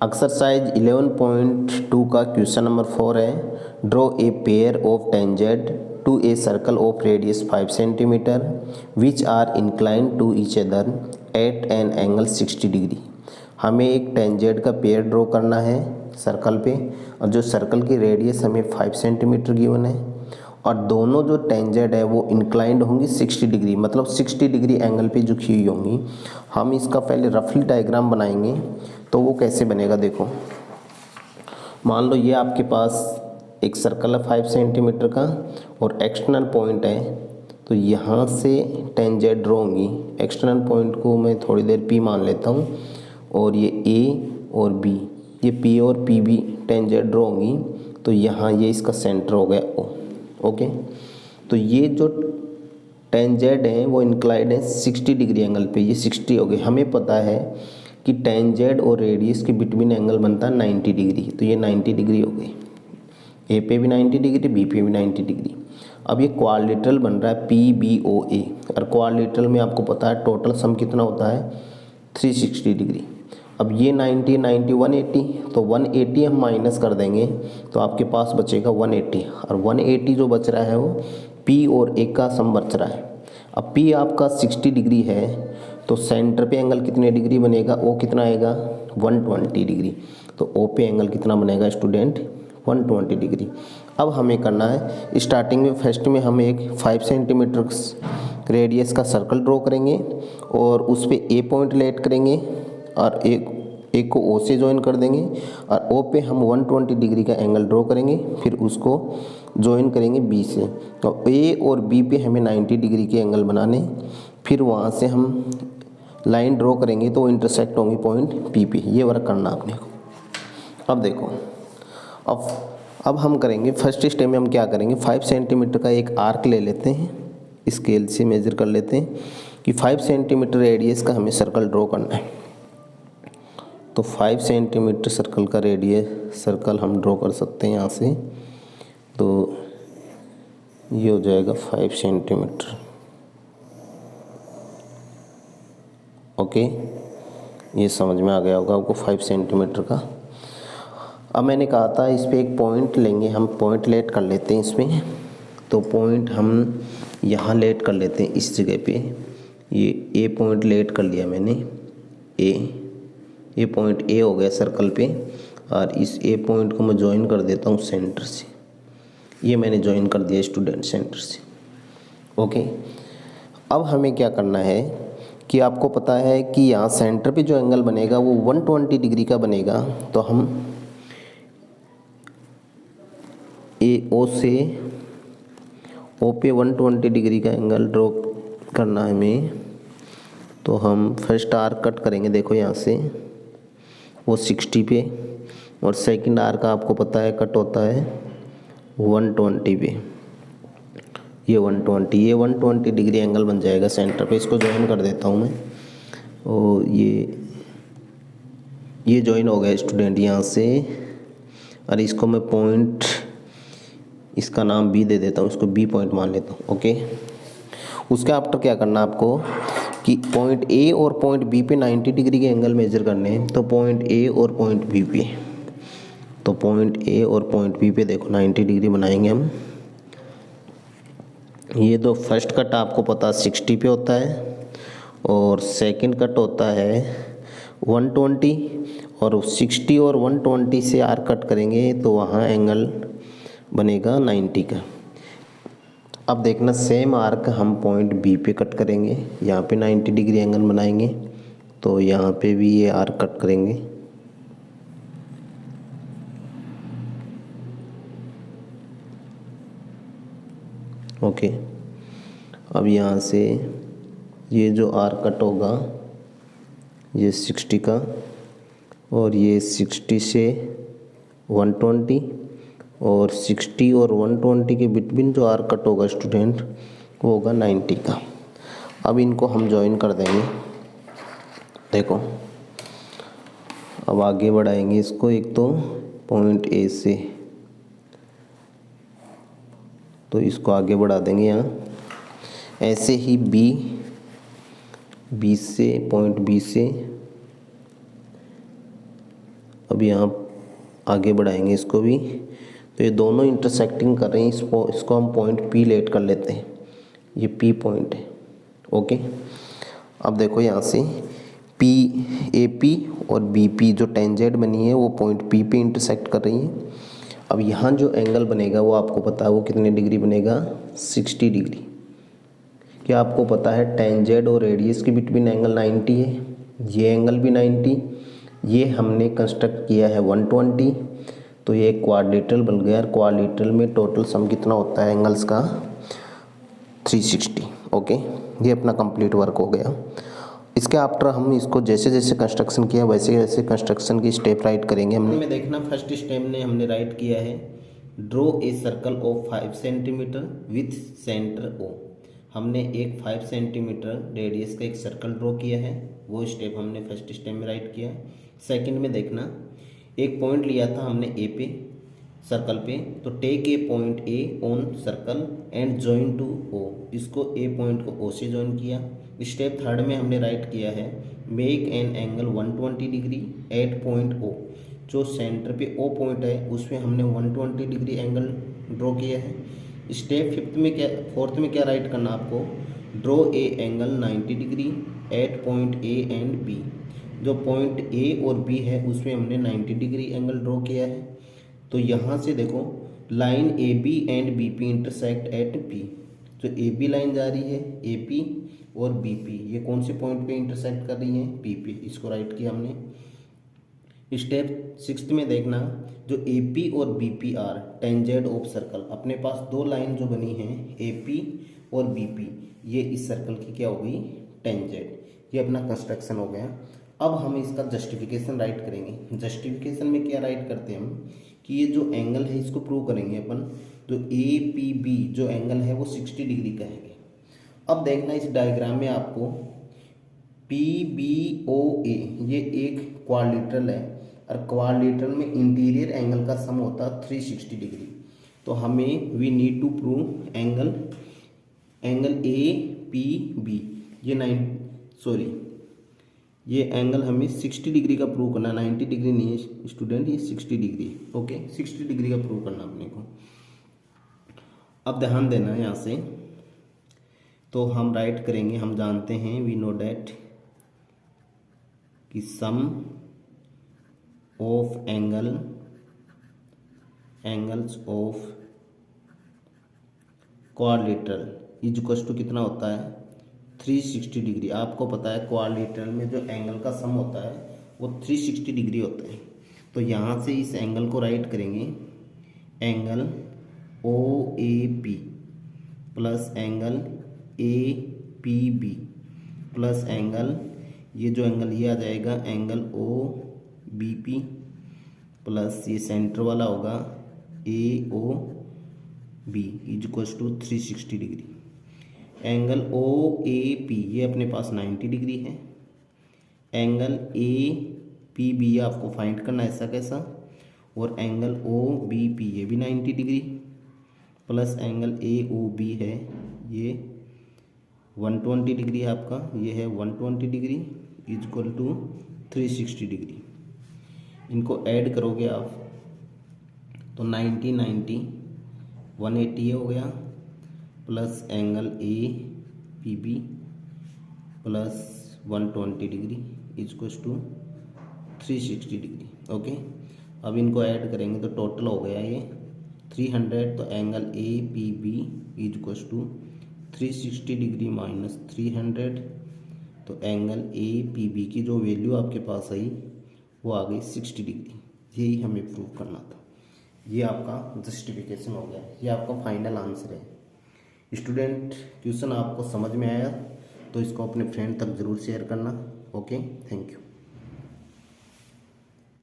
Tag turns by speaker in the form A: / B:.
A: Exercise 11.2 का question number 4 है। Draw a pair of tangent to a circle of radius 5 centimetre which are inclined to each other at an angle 60 degree. हमें एक tangent का pair draw करना है circle पे, और जो सर्कल की रेडियस हमें 5 सेंटीमीटर गिवन है, और दोनों जो टेंजेंट है वो इंक्लाइंड होंगी 60 डिग्री, मतलब 60 डिग्री एंगल पे झुकी हुई होंगी। हम इसका पहले रफली डायग्राम बनाएंगे। तो वो कैसे बनेगा, देखो मान लो ये आपके पास एक सर्कल है 5 सेंटीमीटर का और एक्सटर्नल पॉइंट है, तो यहाँ से टेंजेंट ड्रॉ होंगी। एक्सटर्नल पॉइंट को मैं थोड़ी देर P मान लेता हूँ, और ये A और B, ये P और PB टेंजेंट ड्रॉ होंगी। तो यहाँ ये इसका सेंटर हो गया O। ओके, तो ये जो टेंजेंट है वो इंक्लाइंड है 60 डिग्री एंगल पे, ये 60 हो गए। हमें पता है कि टेंजेंट और रेडियस के बिटवीन एंगल बनता है 90 डिग्री, तो ये 90 डिग्री हो गई। ए पे भी 90 डिग्री, बी पे भी 90 डिग्री। अब ये क्वाड्रिलेटरल बन रहा है PBOA, और क्वाड्रिलेटरल में आपको पता है टोटल सम कितना होता है 360 डिग्री। अब ये 90 90 180, तो 180 हम माइनस कर देंगे तो आपके पास बचेगा 180, और 180 जो बच रहा है वो P और A का सम बच रहा है। अब P आपका 60 डिग्री है, तो सेंटर पे एंगल कितने डिग्री बनेगा, O कितना आएगा 120 डिग्री। तो O पे एंगल कितना बनेगा स्टूडेंट 120 डिग्री। अब हमें करना है, स्टार्टिंग में फर्स्ट में हम एक 5 सेंटीमीटर रेडियस का सर्कल ड्रॉ करेंगे, और उस पर A पॉइंट लेट करेंगे, और एक को O से ज्वाइन कर देंगे, और O पे हम 120 डिग्री का एंगल ड्रॉ करेंगे, फिर उसको ज्वाइन करेंगे B से। तो A और B पे हमें 90 डिग्री के एंगल बनाने, फिर वहाँ से हम लाइन ड्रॉ करेंगे तो इंटरसेक्ट होंगी पॉइंट P पे। ये वर्क करना आपने को। अब देखो, अब हम करेंगे फर्स्ट स्टेप में हम क्या करेंगे, 5 सेंटीमीटर का एक आर्क ले लेते हैं, स्केल से मेजर कर लेते हैं कि 5 सेंटीमीटर रेडियस का हमें सर्कल ड्रॉ करना है। तो 5 सेंटीमीटर सर्कल का रेडियस सर्कल हम ड्रॉ कर सकते हैं यहाँ से। तो ये हो जाएगा 5 सेंटीमीटर। ओके, ये समझ में आ गया होगा आपको 5 सेंटीमीटर का। अब मैंने कहा था इस पे एक पॉइंट लेंगे, हम पॉइंट लेट कर लेते हैं इसमें। तो पॉइंट हम यहाँ लेट कर लेते हैं इस जगह पे। ये A पॉइंट लेट कर लिया मैंने, ये पॉइंट A हो गया सर्कल पे, और इस A पॉइंट को मैं ज्वाइन कर देता हूँ सेंटर से। ये मैंने ज्वाइन कर दिया स्टूडेंट सेंटर से। ओके, अब हमें क्या करना है कि आपको पता है कि यहाँ सेंटर पे जो एंगल बनेगा वो 120 डिग्री का बनेगा। तो हम O से O पे 120 डिग्री का एंगल ड्रॉ करना है हमें। तो हम फर्स्ट आर्क कट करेंगे, देखो यहाँ से वो 60 पे, और सेकंड आर्क का आपको पता है कट होता है 120 पे। ये 120 डिग्री एंगल बन जाएगा सेंटर पे। इसको ज्वाइन कर देता हूँ मैं, और ये ज्वाइन हो गया स्टूडेंट यहाँ से, और इसको मैं पॉइंट, इसका नाम B दे देता हूँ, इसको B पॉइंट मान लेता हूँ। ओके, उसके आफ्टर क्या करना आपको कि पॉइंट A और पॉइंट B पे 90 डिग्री के एंगल मेजर करने हैं। तो पॉइंट A और पॉइंट B पे, तो पॉइंट A और पॉइंट B पे देखो 90 डिग्री बनाएंगे हम। ये तो फर्स्ट कट आपको पता 60 पे होता है, और सेकंड कट होता है 120, और 60 और 120 से आर्क कट करेंगे तो वहाँ एंगल बनेगा 90 का। अब देखना सेम आर्क हम पॉइंट B पे कट करेंगे, यहाँ पे 90 डिग्री एंगल बनाएंगे, तो यहाँ पे भी ये आर्क कट करेंगे। ओके, अब यहाँ से ये जो आर्क कट होगा ये 60 का, और ये 60 से 120, और 60 और 120 के बिटवीन जो आर्क कट होगा स्टूडेंट वो होगा 90 का। अब इनको हम ज्वाइन कर देंगे। देखो, अब आगे बढ़ाएंगे इसको, एक तो पॉइंट A से, तो इसको आगे बढ़ा देंगे यहाँ। ऐसे ही B से पॉइंट B से अभी आप आगे बढ़ाएंगे इसको भी। तो ये दोनों इंटरसेक्टिंग कर रहे हैं, इसको हम पॉइंट पी लेट कर लेते हैं। ये पी पॉइंट है। ओके, अब देखो यहाँ से पी ए पी और बी पी जो टेंजेंट बनी है वो पॉइंट पी पे इंटरसेक्ट कर रही है। अब यहाँ जो एंगल बनेगा वो आपको पता है वो कितने डिग्री बनेगा, 60 डिग्री। क्या आपको पता है टेंजेंट और रेडियस के बिटवीन एंगल 90 है, ये एंगल भी 90, ये हमने कंस्ट्रक्ट किया है 120, तो ये क्वाड्रिलेटरल बन गया। क्वाड्रिलेटरल में टोटल सम कितना होता है एंगल्स का, 360। ओके, ये अपना कंप्लीट वर्क हो गया। इसके आफ्टर हम इसको जैसे जैसे कंस्ट्रक्शन किया वैसे वैसे कंस्ट्रक्शन की स्टेप राइट करेंगे। हमने देखना फर्स्ट स्टेप में हमने राइट किया है draw a circle of 5 centimetre with centre O. हमने एक 5 सेंटीमीटर रेडियस का एक सर्कल ड्रॉ किया है, वो स्टेप हमने फर्स्ट स्टेप में राइट किया। सेकंड में देखना एक पॉइंट लिया था हमने ए पे सर्कल पे, तो take a point A on circle and join to O. इसको ए पॉइंट को ओ से जॉइन किया। स्टेप थर्ड में हमने राइट किया है make an angle 120 degree at point O. जो सेंटर पे ओ पॉइंट है उसमें हमने 120 डिग्री एंगल ड्रॉ किया है। स्टेप फोर्थ में क्या राइट करना आपको, draw a angle 90 degree at point A and B. जो पॉइंट ए और बी है उसमें हमने 90 डिग्री एंगल ड्रॉ किया है। तो यहाँ से देखो line A B and B P intersect at P. जो ए बी लाइन जा रही है ए पी और बी पी, ये कौन से पॉइंट पे इंटरसेक्ट कर रही है, पी पे। इसको राइट किया हमने। स्टेप सिक्स्थ में देखना जो ए पी और B P are tangent of circle. अपने पास दो लाइन जो बनी है ए पी और बी पी, ये इस सर्कल की क्या हो गई, टेंजेंट। ये अपना कंस्ट्रक्शन हो गया। अब हम इसका जस्टिफिकेशन राइट करेंगे। जस्टिफिकेशन में क्या राइट करते हैं हम कि ये जो एंगल है इसको प्रूव करेंगे अपन। तो ए पी बी जो एंगल है वो 60 डिग्री कहेंगे। अब देखना इस डायग्राम में आपको पी बी ओ ए ये एक क्वाड्रिलेटरल है और क्वाड्रिलेटरल में इंटीरियर एंगल का सम होता है 360 डिग्री। तो हमें we need to prove angle A P B ये एंगल हमें 60 डिग्री का प्रूव करना, 90 डिग्री नहीं है स्टूडेंट, ये 60 डिग्री। ओके, 60 डिग्री का प्रूव करना अपने को। अब ध्यान देना यहाँ से, तो हम राइट करेंगे। हम जानते हैं वी नो डैट कि sum of angles of quadrilateral is equal to कितना होता है, 360 डिग्री। आपको पता है क्वाड्रिलेटरल में जो एंगल का सम होता है वो 360 डिग्री होता है। तो यहाँ से इस एंगल को राइट करेंगे angle O A P plus angle A P B plus angle, ये जो एंगल ये आ जाएगा angle O B P plus ये सेंटर वाला होगा A O B is equal to 360 degree. Angle O A P ये अपने पास 90 डिग्री है। एंगल ए पी बी आपको फाइंड करना है, ऐसा कैसा। और एंगल ओ बी पी ये भी 90 degree plus angle A O B है ये 120 डिग्री आपका, ये है 120 degree is equal to 360 degree. इनको ऐड करोगे आप तो 90 90 180 हो गया plus angle A P B plus 120 degree is equal to 360 degree. Okay, अब इनको ऐड करेंगे तो टोटल हो गया ये 300। तो angle A P B is equal to 360 degree minus 300। तो एंगल ए पी बी की जो वैल्यू आपके पास आई वो आ गई 60 डिग्री। यही हमें प्रूव करना था। ये आपका जस्टिफिकेशन हो गया, ये आपका फाइनल आंसर है। स्टूडेंट, क्वेश्चन आपको समझ में आया तो इसको अपने फ्रेंड तक ज़रूर शेयर करना। Okay, thank you.